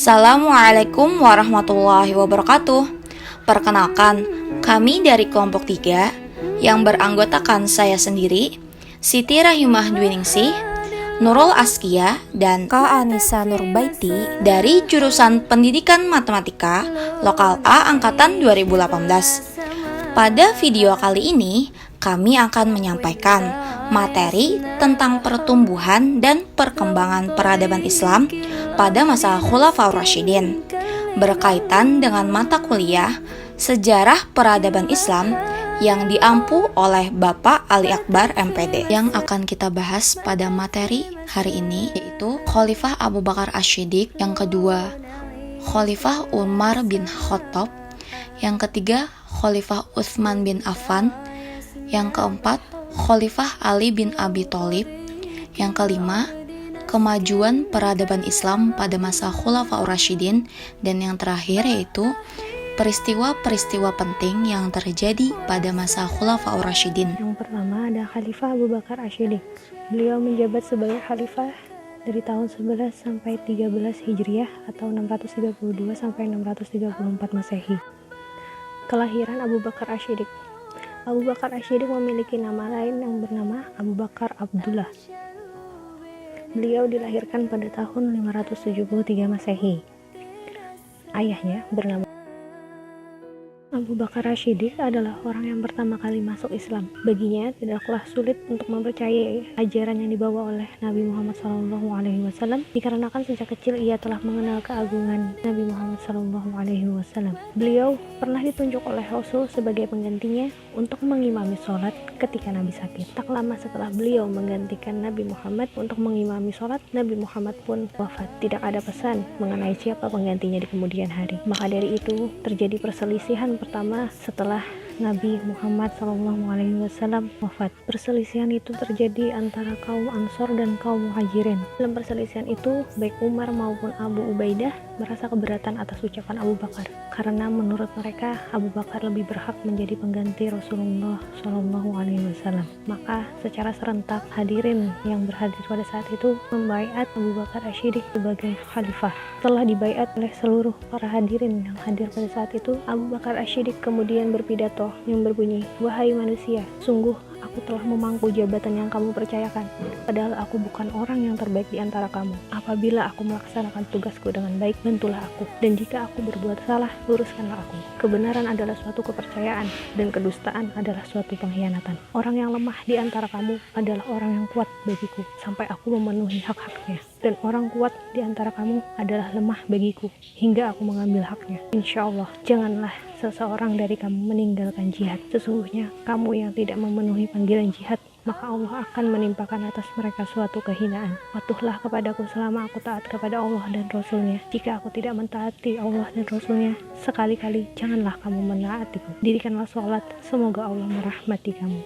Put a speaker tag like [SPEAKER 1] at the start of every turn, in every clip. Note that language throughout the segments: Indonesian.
[SPEAKER 1] Assalamualaikum warahmatullahi wabarakatuh. Perkenalkan, kami dari kelompok 3 yang beranggotakan saya sendiri, Siti Rahimah Dwiningsih, Nurul Askia, dan
[SPEAKER 2] Kak Anissa Nurbaiti
[SPEAKER 1] dari jurusan Pendidikan Matematika Lokal A Angkatan 2018. Pada video kali ini, kami akan menyampaikan materi tentang pertumbuhan dan perkembangan peradaban Islam pada masa Khulafaur Rasyidin, berkaitan dengan mata kuliah Sejarah Peradaban Islam yang diampu oleh Bapak Ali Akbar MPD. Yang akan kita bahas pada materi hari ini yaitu Khalifah Abu Bakar Asy-Syiddiq, yang kedua Khalifah Umar bin Khattab, yang ketiga Khalifah Utsman bin Affan, yang keempat Khalifah Ali bin Abi Thalib, yang kelima kemajuan peradaban Islam pada masa Khulafaur Rasyidin, dan yang terakhir yaitu peristiwa-peristiwa penting yang terjadi pada masa Khulafaur Rasyidin.
[SPEAKER 2] Yang pertama ada Khalifah Abu Bakar Asy-Syiddiq. Beliau menjabat sebagai khalifah dari tahun 11 sampai 13 Hijriah atau 632 sampai 634 Masehi. Kelahiran Abu Bakar Asy-Syiddiq. Abu Bakar Asy-Syiddiq memiliki nama lain yang bernama Abu Bakar Abdullah. Beliau dilahirkan pada tahun 573 Masehi. Ayahnya bernama Abu Bakar Asy-Syiddiq adalah orang yang pertama kali masuk Islam. Baginya tidaklah sulit untuk mempercayai ajaran yang dibawa oleh Nabi Muhammad SAW, dikarenakan sejak kecil ia telah mengenal keagungan Nabi Muhammad SAW. Beliau pernah ditunjuk oleh Rasul sebagai penggantinya untuk mengimami sholat ketika Nabi sakit. Tak lama setelah beliau menggantikan Nabi Muhammad untuk mengimami sholat, Nabi Muhammad pun wafat. Tidak ada pesan mengenai siapa penggantinya di kemudian hari. Maka dari itu terjadi perselisihan pertama setelah Nabi Muhammad SAW wafat. Perselisihan itu terjadi antara kaum Ansor dan kaum Muhajirin. Dalam perselisihan itu, baik Umar maupun Abu Ubaidah merasa keberatan atas ucapan Abu Bakar, karena menurut mereka Abu Bakar lebih berhak menjadi pengganti Rasulullah SAW. Maka secara serentak hadirin yang berhadir pada saat itu membaiat Abu Bakar Asy-Syiddiq sebagai khalifah. Setelah dibaiat oleh seluruh para hadirin yang hadir pada saat itu, Abu Bakar Asy-Syiddiq kemudian berpidato yang berbunyi, "Wahai manusia, sungguh aku telah memangku jabatan yang kamu percayakan, padahal aku bukan orang yang terbaik di antara kamu. Apabila aku melaksanakan tugasku dengan baik, bantulah aku, dan jika aku berbuat salah, luruskanlah aku. Kebenaran adalah suatu kepercayaan, dan kedustaan adalah suatu pengkhianatan. Orang yang lemah di antara kamu adalah orang yang kuat bagiku, sampai aku memenuhi hak-haknya. Dan orang kuat di antara kamu adalah lemah bagiku, hingga aku mengambil haknya. Insya Allah, janganlah seseorang dari kamu meninggalkan jihad. Sesungguhnya kamu yang tidak memenuhi panggilan jihad, maka Allah akan menimpakan atas mereka suatu kehinaan. Patuhlah kepadaku selama aku taat kepada Allah dan Rasulnya. Jika aku tidak mentaati Allah dan Rasulnya, sekali-kali janganlah kamu menaatiku. Dirikanlah sholat, semoga Allah merahmati kamu."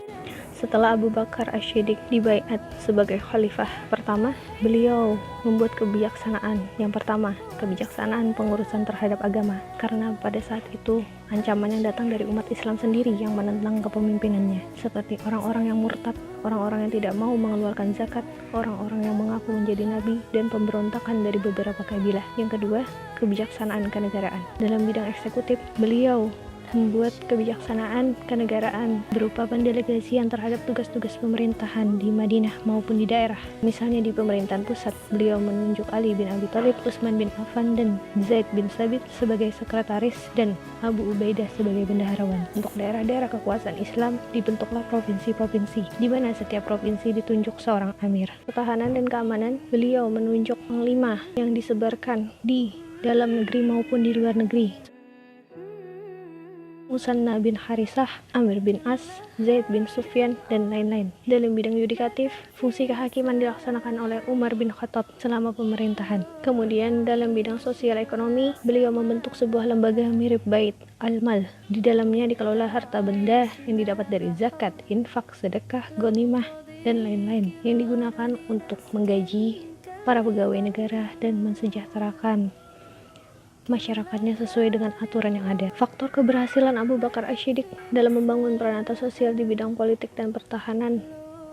[SPEAKER 2] Setelah Abu Bakar Asy-Syiddiq dibaiat sebagai khalifah pertama, beliau membuat kebijaksanaan. Yang pertama, kebijaksanaan pengurusan terhadap agama, karena pada saat itu ancaman yang datang dari umat Islam sendiri yang menentang kepemimpinannya, seperti orang-orang yang murtad, orang-orang yang tidak mau mengeluarkan zakat, orang-orang yang mengaku menjadi nabi, dan pemberontakan dari beberapa kabilah. Yang kedua, kebijaksanaan kenegaraan. Dalam bidang eksekutif, beliau membuat kebijaksanaan kenegaraan berupa pendelegasian terhadap tugas-tugas pemerintahan di Madinah maupun di daerah. Misalnya di pemerintahan pusat, beliau menunjuk Ali bin Abi Thalib, Utsman bin Affan, dan Zaid bin Tsabit sebagai sekretaris dan Abu Ubaidah sebagai bendaharawan. Untuk daerah-daerah kekuasaan Islam dibentuklah provinsi-provinsi, di mana setiap provinsi ditunjuk seorang amir. Pertahanan dan keamanan, beliau menunjuk panglima yang disebarkan di dalam negeri maupun di luar negeri. Musanna bin Harisah, Amir bin As, Zaid bin Sufyan, dan lain-lain. Dalam bidang yudikatif, fungsi kehakiman dilaksanakan oleh Umar bin Khattab selama pemerintahan. Kemudian dalam bidang sosial ekonomi, beliau membentuk sebuah lembaga mirip Bait Al-Mal. Di dalamnya dikelola harta benda yang didapat dari zakat, infak, sedekah, ghanimah, dan lain-lain, yang digunakan untuk menggaji para pegawai negara dan mensejahterakan masyarakatnya sesuai dengan aturan yang ada. Faktor keberhasilan Abu Bakar Asy-Syiddiq dalam membangun peranata sosial di bidang politik dan pertahanan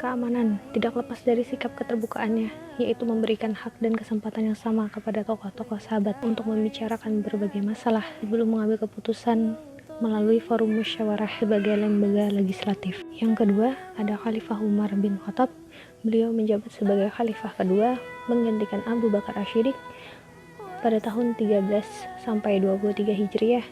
[SPEAKER 2] keamanan tidak lepas dari sikap keterbukaannya, yaitu memberikan hak dan kesempatan yang sama kepada tokoh-tokoh sahabat untuk membicarakan berbagai masalah sebelum mengambil keputusan melalui forum musyawarah sebagai lembaga legislatif. Yang kedua, ada Khalifah Umar bin Khattab. Beliau menjabat sebagai khalifah kedua menggantikan Abu Bakar Asy-Syiddiq pada tahun 13 sampai 23 Hijriah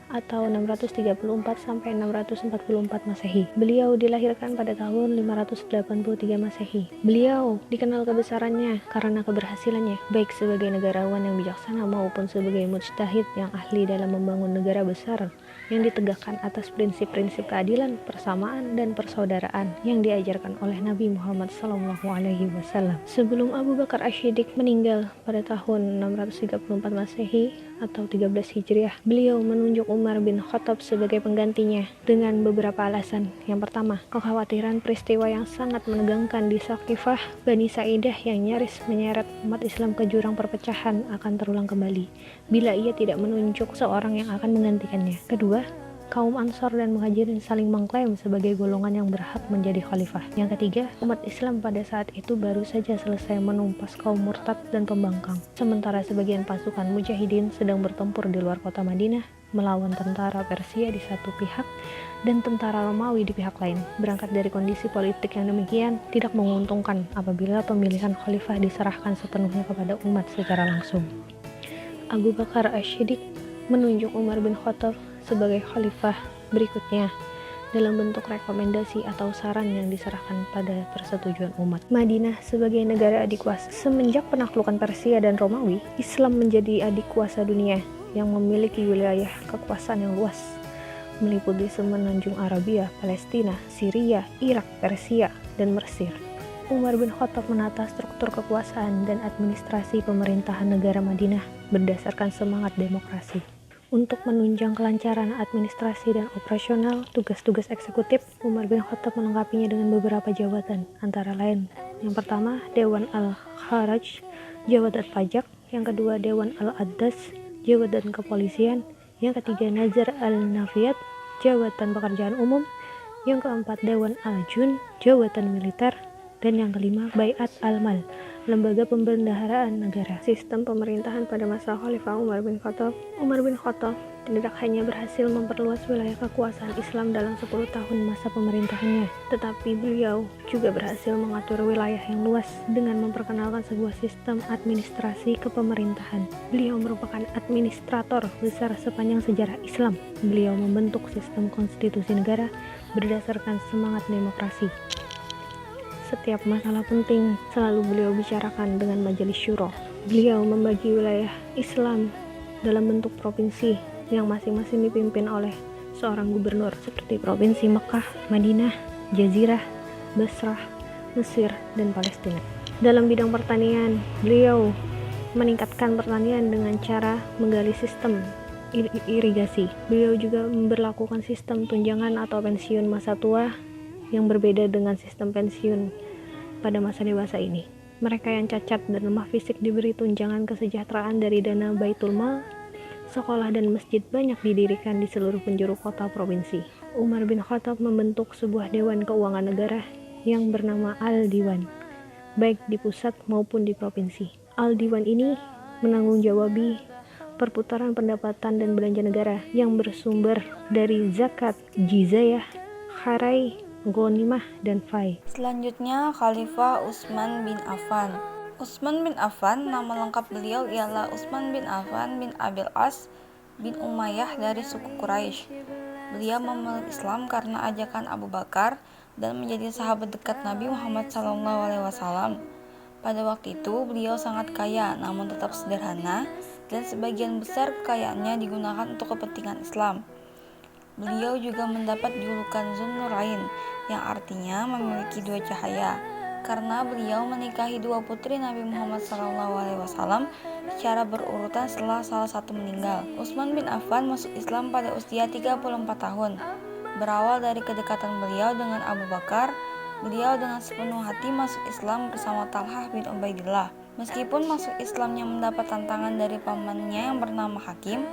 [SPEAKER 2] atau 634 sampai 644 Masehi. Beliau dilahirkan pada tahun 583 Masehi. Beliau dikenal kebesarannya karena keberhasilannya, baik sebagai negarawan yang bijaksana maupun sebagai mujtahid yang ahli dalam membangun negara besar yang ditegakkan atas prinsip-prinsip keadilan, persamaan, dan persaudaraan yang diajarkan oleh Nabi Muhammad SAW. Sebelum Abu Bakar Asy-Syiddiq meninggal pada tahun 634 Masehi atau 13 Hijriah, beliau menunjuk Umar bin Khattab sebagai penggantinya dengan beberapa alasan. Yang pertama, kekhawatiran peristiwa yang sangat menegangkan di Saqifah Bani Sa'idah yang nyaris menyeret umat Islam ke jurang perpecahan akan terulang kembali bila ia tidak menunjuk seorang yang akan menggantikannya. Kedua, kaum Ansor dan Muhajirin saling mengklaim sebagai golongan yang berhak menjadi khalifah. Yang ketiga, umat Islam pada saat itu baru saja selesai menumpas kaum murtad dan pembangkang, sementara sebagian pasukan mujahidin sedang bertempur di luar kota Madinah melawan tentara Persia di satu pihak dan tentara Romawi di pihak lain. Berangkat dari kondisi politik yang demikian, tidak menguntungkan apabila pemilihan khalifah diserahkan sepenuhnya kepada umat secara langsung. Abu Bakar Asy-Syiddiq menunjuk Umar bin Khattab sebagai khalifah berikutnya dalam bentuk rekomendasi atau saran yang diserahkan pada persetujuan umat. Madinah sebagai negara adik kuasa. Semenjak penaklukan Persia dan Romawi, Islam menjadi adik kuasa dunia yang memiliki wilayah kekuasaan yang luas, meliputi semenanjung Arabia, Palestina, Syria, Irak, Persia, dan Mesir. Umar bin Khattab menata struktur kekuasaan dan administrasi pemerintahan negara Madinah berdasarkan semangat demokrasi. Untuk menunjang kelancaran administrasi dan operasional tugas-tugas eksekutif, Umar bin Khattab melengkapinya dengan beberapa jabatan, antara lain: yang pertama, Dewan Al-Kharaj, jabatan pajak; yang kedua, Dewan Al-Addas, jabatan kepolisian; yang ketiga, Nazar Al-Nafiyat, jabatan pekerjaan umum; yang keempat, Dewan Al-Jun, jabatan militer; dan yang kelima, Bai'at Al-Mal, lembaga pembendaharaan negara. Sistem pemerintahan pada masa Khalifah Umar bin Khattab. Umar bin Khattab tidak hanya berhasil memperluas wilayah kekuasaan Islam dalam 10 tahun masa pemerintahannya, tetapi beliau juga berhasil mengatur wilayah yang luas dengan memperkenalkan sebuah sistem administrasi kepemerintahan. Beliau merupakan administrator besar sepanjang sejarah Islam. Beliau membentuk sistem konstitusi negara berdasarkan semangat demokrasi. Setiap masalah penting selalu beliau bicarakan dengan majelis syuro. Beliau membagi wilayah Islam dalam bentuk provinsi yang masing-masing dipimpin oleh seorang gubernur, seperti provinsi Mekah, Madinah, Jazirah, Basrah, Mesir, dan Palestina. Dalam bidang pertanian, beliau meningkatkan pertanian dengan cara menggali sistem irigasi. Beliau juga memberlakukan sistem tunjangan atau pensiun masa tua yang berbeda dengan sistem pensiun pada masa dewasa ini. Mereka yang cacat dan lemah fisik diberi tunjangan kesejahteraan dari dana Baitul Mal. Sekolah dan masjid banyak didirikan di seluruh penjuru kota provinsi. Umar bin Khattab membentuk sebuah dewan keuangan negara yang bernama Al-Diwan, baik di pusat maupun di provinsi. Al-Diwan ini menanggung-jawabi perputaran pendapatan dan belanja negara yang bersumber dari zakat, jizyah, kharai, ghanimah, dan fai.
[SPEAKER 1] Selanjutnya, Khalifah Utsman bin Affan. Utsman bin Affan, nama lengkap beliau ialah Utsman bin Affan bin Abil As bin Umayyah dari suku Quraisy. Beliau memeluk Islam karena ajakan Abu Bakar dan menjadi sahabat dekat Nabi Muhammad SAW. Pada waktu itu, beliau sangat kaya namun tetap sederhana dan sebagian besar kekayaannya digunakan untuk kepentingan Islam. Beliau juga mendapat julukan Zunnurain, yang artinya memiliki dua cahaya, karena beliau menikahi dua putri Nabi Muhammad SAW secara berurutan setelah salah satu meninggal. Utsman bin Affan masuk Islam pada usia 34 tahun. Berawal dari kedekatan beliau dengan Abu Bakar, beliau dengan sepenuh hati masuk Islam bersama Talhah bin Ubaidillah. Meskipun masuk Islamnya mendapat tantangan dari pamannya yang bernama Hakim,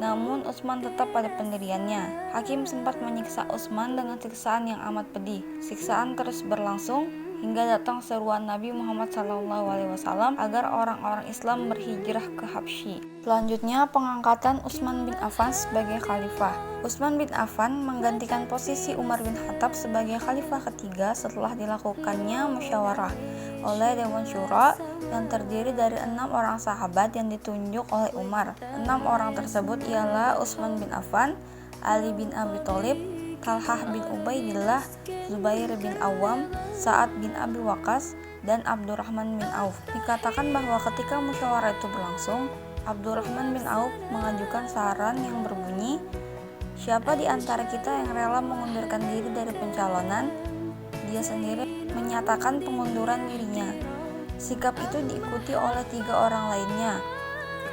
[SPEAKER 3] Namun Utsman tetap pada pendiriannya. Hakim sempat menyiksa Utsman dengan siksaan yang amat pedih. Siksaan terus berlangsung hingga datang seruan Nabi Muhammad SAW agar orang-orang Islam berhijrah ke Habsyi. Selanjutnya, pengangkatan Utsman bin Affan sebagai khalifah. Utsman bin Affan menggantikan posisi Umar bin Khattab sebagai khalifah ketiga setelah dilakukannya musyawarah oleh Dewan Syura yang terdiri dari 6 orang sahabat yang ditunjuk oleh Umar. 6 orang tersebut ialah Utsman bin Affan, Ali bin Abi Thalib, Talhah bin Ubaidillah, Zubair bin Awam, Sa'ad bin Abi Waqqas, dan Abdurrahman bin Auf. Dikatakan bahwa ketika musyawarah itu berlangsung, Abdurrahman bin Auf mengajukan saran yang berbunyi, siapa di antara kita yang rela mengundurkan diri dari pencalonan? Dia sendiri menyatakan pengunduran dirinya. Sikap itu diikuti oleh 3 orang lainnya,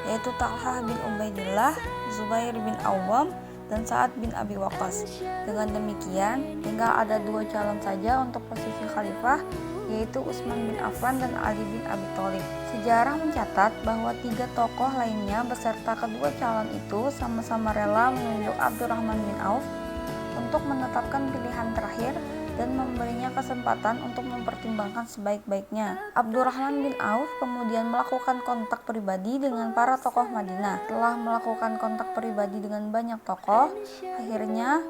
[SPEAKER 3] yaitu Talhah bin Ubaidillah, Zubair bin Awam, dan Sa'ad bin Abi Waqqas. Dengan demikian, tinggal ada 2 calon saja untuk posisi khalifah, yaitu Utsman bin Affan dan Ali bin Abi Thalib. Sejarah mencatat bahwa 3 tokoh lainnya beserta kedua calon itu sama-sama rela menunjuk Abdurrahman bin Auf untuk menetapkan pilihan terakhir dan memberinya kesempatan untuk mempertimbangkan sebaik-baiknya. Abdurrahman bin Auf kemudian melakukan kontak pribadi dengan para tokoh Madinah. Setelah melakukan kontak pribadi dengan banyak tokoh, akhirnya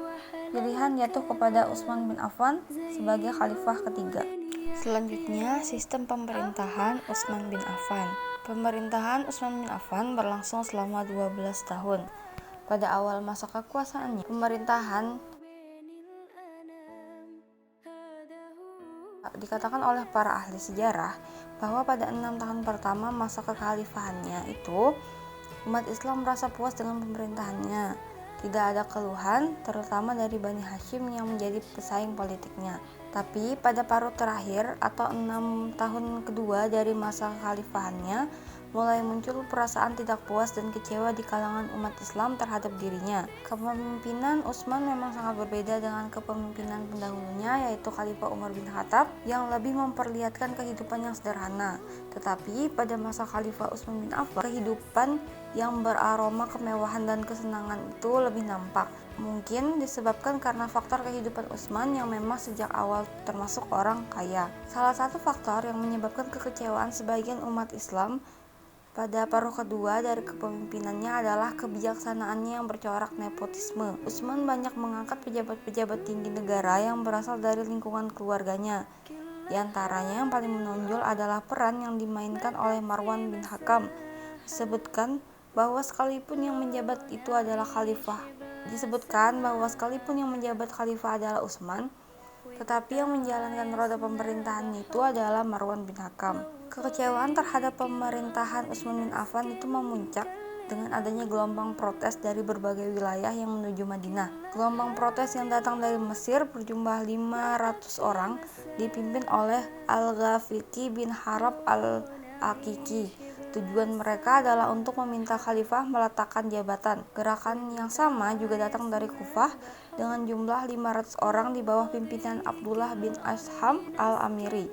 [SPEAKER 3] pilihan jatuh kepada Utsman bin Affan sebagai khalifah ketiga. Selanjutnya, sistem pemerintahan Utsman bin Affan. Pemerintahan Utsman bin Affan berlangsung selama 12 tahun. Pada awal masa kekuasaannya, dikatakan oleh para ahli sejarah bahwa pada 6 tahun pertama masa kekhalifahannya itu, umat Islam merasa puas dengan pemerintahannya. Tidak ada keluhan, terutama dari Bani Hashim yang menjadi pesaing politiknya. Tapi pada paruh terakhir atau 6 tahun kedua dari masa kekhalifahannya, mulai muncul perasaan tidak puas dan kecewa di kalangan umat Islam terhadap dirinya. Kepemimpinan Utsman memang sangat berbeda dengan kepemimpinan pendahulunya, yaitu Khalifah Umar bin Khattab yang lebih memperlihatkan kehidupan yang sederhana. Tetapi pada masa Khalifah Utsman bin Affan, kehidupan yang beraroma kemewahan dan kesenangan itu lebih nampak. Mungkin disebabkan karena faktor kehidupan Utsman yang memang sejak awal termasuk orang kaya. Salah satu faktor yang menyebabkan kekecewaan sebagian umat Islam pada paruh kedua dari kepemimpinannya adalah kebijaksanaannya yang bercorak nepotisme. Utsman banyak mengangkat pejabat-pejabat tinggi negara yang berasal dari lingkungan keluarganya. Di antaranya yang paling menonjol adalah peran yang dimainkan oleh Marwan bin Hakam. Disebutkan bahwa sekalipun yang menjabat khalifah adalah Utsman, tetapi yang menjalankan roda pemerintahannya itu adalah Marwan bin Hakam. Kekecewaan terhadap pemerintahan Utsman bin Affan itu memuncak dengan adanya gelombang protes dari berbagai wilayah yang menuju Madinah. Gelombang protes yang datang dari Mesir berjumlah 500 orang dipimpin oleh Al-Ghafiqi bin Harab al-Aqiqi. Tujuan mereka adalah untuk meminta khalifah meletakkan jabatan. Gerakan yang sama juga datang dari Kufah dengan jumlah 500 orang di bawah pimpinan Abdullah bin Asham al-Amiri.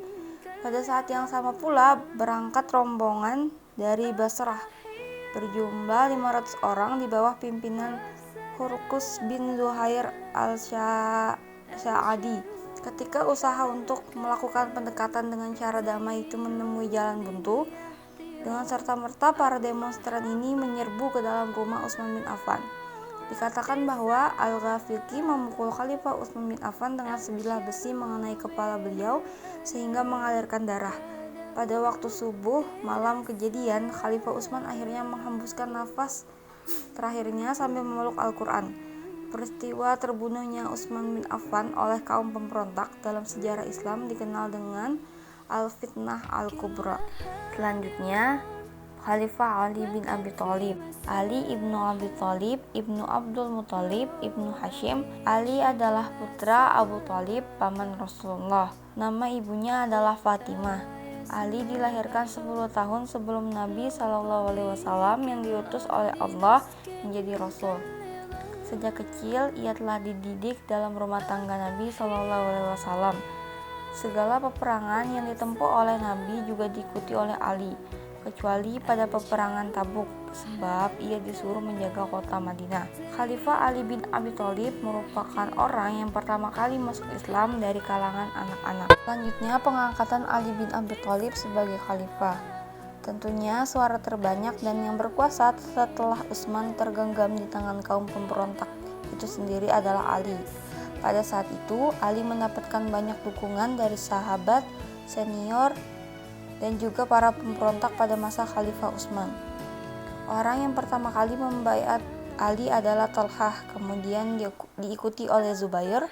[SPEAKER 3] Pada saat yang sama pula berangkat rombongan dari Basrah berjumlah 500 orang di bawah pimpinan Hurqus bin Zuhair al-Sa'adi. Ketika usaha untuk melakukan pendekatan dengan cara damai itu menemui jalan buntu, dengan serta-merta para demonstran ini menyerbu ke dalam rumah Utsman bin Affan. Dikatakan bahwa Al-Ghafiqi memukul Khalifah Utsman bin Affan dengan sebilah besi mengenai kepala beliau sehingga mengalirkan darah. Pada waktu subuh malam kejadian, Khalifah Utsman akhirnya menghembuskan nafas terakhirnya sambil memeluk Al-Quran. Peristiwa terbunuhnya Utsman bin Affan oleh kaum pemberontak dalam sejarah Islam dikenal dengan Al-Fitnah Al-Kubra. Selanjutnya, Khalifah Ali bin Abi Thalib. Ali ibnu Abi Thalib, ibnu Abdul Muthalib, ibnu Hashim. Ali adalah putra Abu Thalib, paman Rasulullah. Nama ibunya adalah Fatimah. Ali dilahirkan 10 tahun sebelum Nabi SAW yang diutus oleh Allah menjadi Rasul. Sejak kecil, ia telah dididik dalam rumah tangga Nabi SAW. Segala peperangan yang ditempuh oleh Nabi juga diikuti oleh Ali. kecuali pada peperangan Tabuk, sebab ia disuruh menjaga kota Madinah. Khalifah Ali bin Abi Thalib merupakan orang yang pertama kali masuk Islam dari kalangan anak-anak. Selanjutnya, pengangkatan Ali bin Abi Thalib sebagai khalifah. Tentunya suara terbanyak dan yang berkuasa setelah Utsman tergenggam di tangan kaum pemberontak itu sendiri adalah Ali. Pada saat itu, Ali mendapatkan banyak dukungan dari sahabat, senior, dan juga para pemberontak pada masa Khalifah Utsman. Orang yang pertama kali membaiat Ali adalah Thalhah, kemudian diikuti oleh Zubair,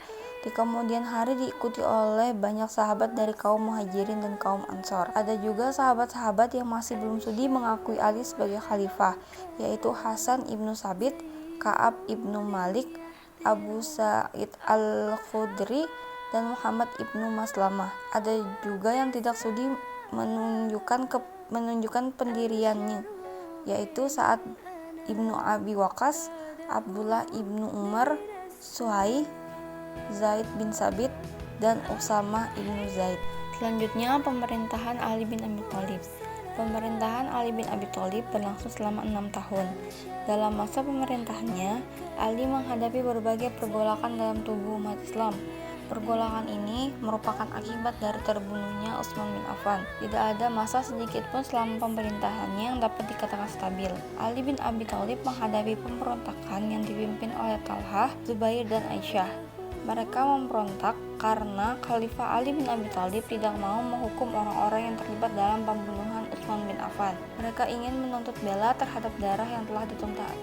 [SPEAKER 3] di kemudian hari diikuti oleh banyak sahabat dari kaum Muhajirin dan kaum Ansor. Ada juga sahabat-sahabat yang masih belum sudi mengakui Ali sebagai khalifah, yaitu Hasan ibnu Sabit, Ka'ab ibnu Malik, Abu Sa'id al-Khudri, dan Muhammad ibnu Maslamah. Ada juga yang tidak sudi menunjukkan pendiriannya, yaitu Sa'ad ibnu Abi Waqqas, Abdullah ibnu Umar, Suhaib, Zaid bin Sabit, dan Usamah ibnu Zaid. Selanjutnya, pemerintahan Ali bin Abi Thalib. Pemerintahan Ali bin Abi Thalib berlangsung selama 6 tahun. Dalam masa pemerintahannya, Ali menghadapi berbagai pergolakan dalam tubuh umat Islam. Pergolakan ini merupakan akibat dari terbunuhnya Utsman bin Affan. Tidak ada masa sedikit pun selama pemerintahannya yang dapat dikatakan stabil. Ali bin Abi Thalib menghadapi pemberontakan yang dipimpin oleh Thalhah, Zubair, dan Aisyah. Mereka memberontak karena Khalifah Ali bin Abi Thalib tidak mau menghukum orang-orang yang terlibat dalam pembunuhan Utsman bin Affan. Mereka ingin menuntut bela terhadap darah yang telah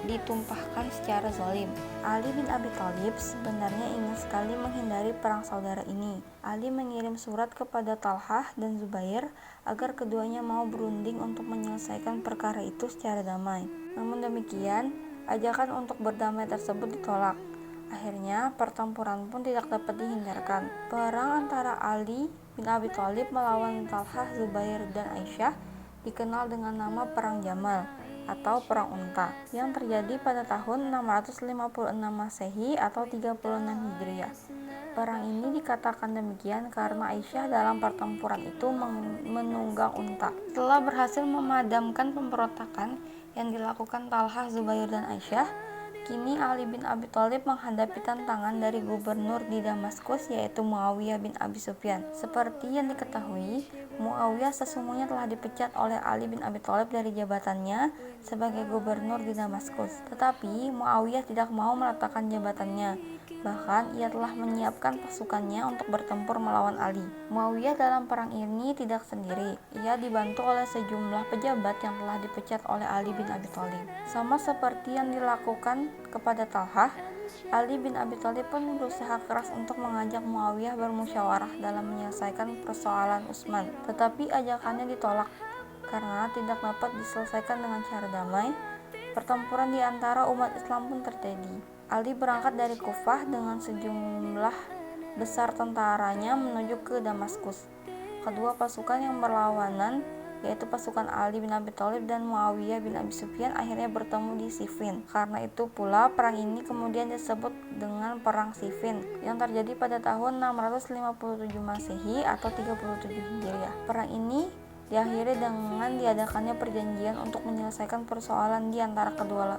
[SPEAKER 3] ditumpahkan secara zalim. Ali bin Abi Thalib sebenarnya ingin sekali menghindari perang saudara ini. Ali mengirim surat kepada Thalhah dan Zubair agar keduanya mau berunding untuk menyelesaikan perkara itu secara damai. Namun demikian, ajakan untuk berdamai tersebut ditolak. Akhirnya, pertempuran pun tidak dapat dihindarkan. Perang antara Ali bin Abi Thalib melawan Thalhah, Zubair, dan Aisyah dikenal dengan nama Perang Jamal atau Perang Unta yang terjadi pada tahun 656 Masehi atau 36 Hijriah. Perang ini dikatakan demikian karena Aisyah dalam pertempuran itu menunggang unta. Setelah berhasil memadamkan pemberontakan yang dilakukan Thalhah, Zubair, dan Aisyah, kini Ali bin Abi Thalib menghadapi tantangan dari gubernur di Damaskus, yaitu Muawiyah bin Abi Sufyan. Seperti yang diketahui, Muawiyah sesungguhnya telah dipecat oleh Ali bin Abi Thalib dari jabatannya sebagai gubernur di Damaskus. Tetapi Muawiyah tidak mau meletakkan jabatannya. Bahkan ia telah menyiapkan pasukannya untuk bertempur melawan Ali. Muawiyah dalam perang ini tidak sendiri. Ia dibantu oleh sejumlah pejabat yang telah dipecat oleh Ali bin Abi Thalib. Sama seperti yang dilakukan kepada Thalhah, Ali bin Abi Thalib pun berusaha keras untuk mengajak Muawiyah bermusyawarah dalam menyelesaikan persoalan Utsman. Tetapi ajakannya ditolak karena tidak dapat diselesaikan dengan cara damai. Pertempuran di antara umat Islam pun terjadi. Ali berangkat dari Kufah dengan sejumlah besar tentaranya menuju ke Damaskus. Kedua pasukan yang berlawanan, yaitu pasukan Ali bin Abi Thalib dan Muawiyah bin Abi Sufyan, akhirnya bertemu di Siffin. Karena itu pula perang ini kemudian disebut dengan Perang Siffin yang terjadi pada tahun 657 Masehi atau 37 Hijriah. Perang ini diakhiri dengan diadakannya perjanjian untuk menyelesaikan persoalan di antara kedua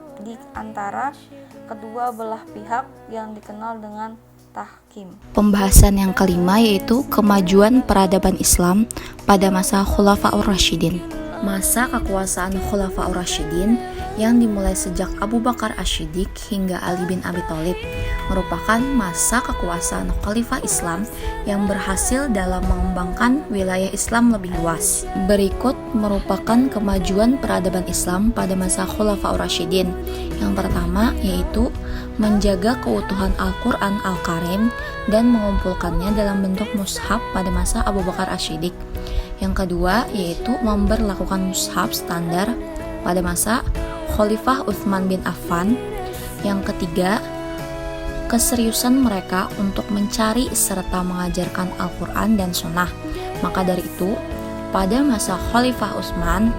[SPEAKER 3] belah pihak yang dikenal dengan tahkim.
[SPEAKER 1] Pembahasan yang kelima yaitu kemajuan peradaban Islam pada masa Khulafaur Rasyidin. Masa kekuasaan Khulafaur Rasyidin yang dimulai sejak Abu Bakar Asy-Syiddiq hingga Ali bin Abi Thalib merupakan masa kekuasaan Khalifah Islam yang berhasil dalam mengembangkan wilayah Islam lebih luas. Berikut merupakan kemajuan peradaban Islam pada masa Khulafaur Rasyidin. Yang pertama yaitu menjaga keutuhan Al-Quran Al-Karim dan mengumpulkannya dalam bentuk mushaf pada masa Abu Bakar Asy-Syiddiq. Yang kedua yaitu memberlakukan mushaf standar pada masa Khalifah Utsman bin Affan. Yang ketiga, keseriusan mereka untuk mencari serta mengajarkan Al-Quran dan Sunnah. Maka dari itu, pada masa Khalifah Utsman,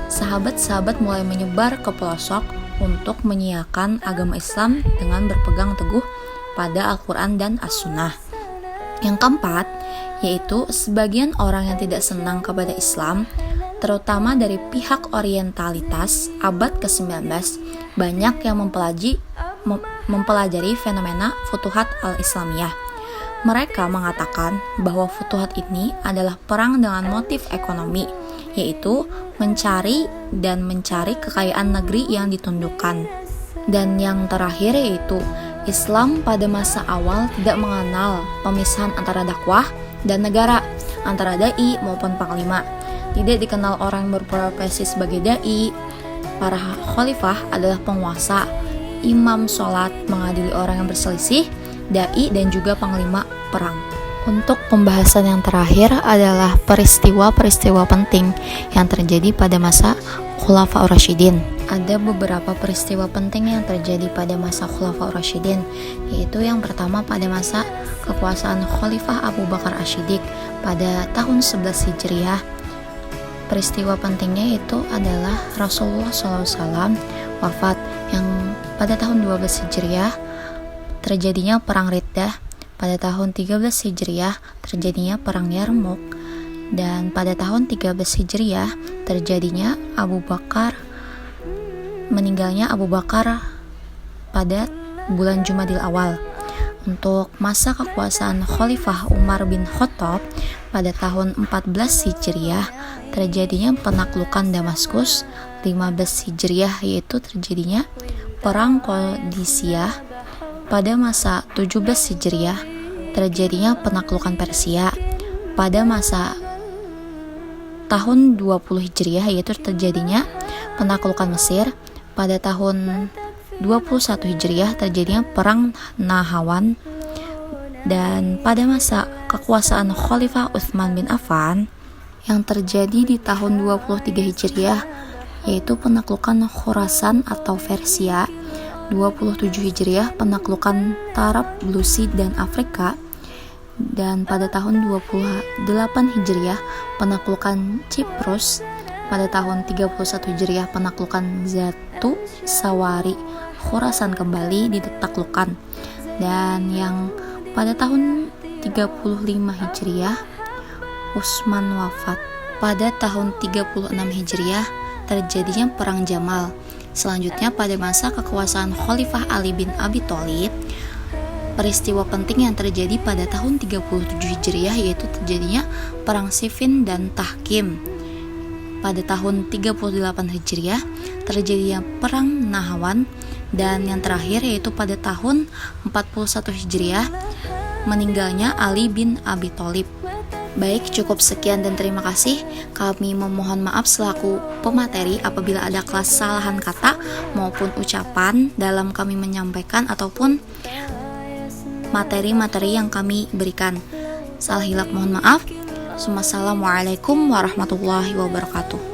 [SPEAKER 1] sahabat-sahabat mulai menyebar ke pelosok untuk menyiarkan agama Islam dengan berpegang teguh pada Al-Quran dan As-Sunnah. Yang keempat, yaitu sebagian orang yang tidak senang kepada Islam terutama dari pihak orientalitas abad ke-19, banyak yang mempelajari fenomena Futuhat al-Islamiyah. Mereka mengatakan bahwa futuhat ini adalah perang dengan motif ekonomi, yaitu mencari kekayaan negeri yang ditundukkan. Dan yang terakhir yaitu Islam pada masa awal tidak mengenal pemisahan antara dakwah dan negara, antara dai maupun panglima. Tidak dikenal orang yang berprofesi sebagai dai. Para khalifah adalah penguasa, imam sholat mengadili orang yang berselisih, dai dan juga panglima perang. Untuk pembahasan yang terakhir adalah peristiwa-peristiwa penting yang terjadi pada masa Khulafaur Rasyidin. Ada beberapa peristiwa penting yang terjadi pada masa Khulafaur Rasyidin, yaitu yang pertama pada masa kekuasaan Khalifah Abu Bakar Asy-Syiddiq pada tahun 11 Hijriah. Peristiwa pentingnya itu adalah Rasulullah SAW wafat, yang pada tahun 12 Hijriah terjadinya perang Riddah, pada tahun 13 Hijriah terjadinya perang Yarmuk, dan pada tahun 13 Hijriah terjadinya meninggalnya Abu Bakar pada bulan Jumadil Awal. Untuk masa kekuasaan Khalifah Umar bin Khattab pada tahun 14 Hijriah terjadinya penaklukan Damaskus. 15 Hijriah yaitu terjadinya perang Qadisiyah. Pada masa 17 Hijriah terjadinya penaklukan Persia. Pada masa tahun 20 Hijriah yaitu terjadinya penaklukan Mesir. Pada tahun 21 Hijriah terjadinya perang Nahawan. Dan pada masa kekuasaan Khalifah Utsman bin Affan yang terjadi di tahun 23 Hijriah yaitu penaklukan Khurasan atau Persia. 27 Hijriah penaklukan Tarab, Blusid dan Afrika. Dan pada tahun 28 Hijriah penaklukan Ciprus. Pada tahun 31 Hijriah penaklukan Zatu Sawari, Khurasan kembali ditaklukkan. Dan yang pada tahun 35 Hijriah Utsman wafat. Pada tahun 36 Hijriah terjadinya perang Jamal. Selanjutnya pada masa kekuasaan Khalifah Ali bin Abi Thalib, peristiwa penting yang terjadi pada tahun 37 Hijriah yaitu terjadinya perang Siffin dan Tahkim. Pada tahun 38 Hijriah terjadinya perang Nahawan, dan yang terakhir yaitu pada tahun 41 Hijriah meninggalnya Ali bin Abi Thalib. Baik, cukup sekian dan terima kasih. Kami memohon maaf selaku pemateri apabila ada kesalahan kata maupun ucapan dalam kami menyampaikan ataupun materi-materi yang kami berikan. Salah hilap mohon maaf. Wassalamualaikum warahmatullahi wabarakatuh.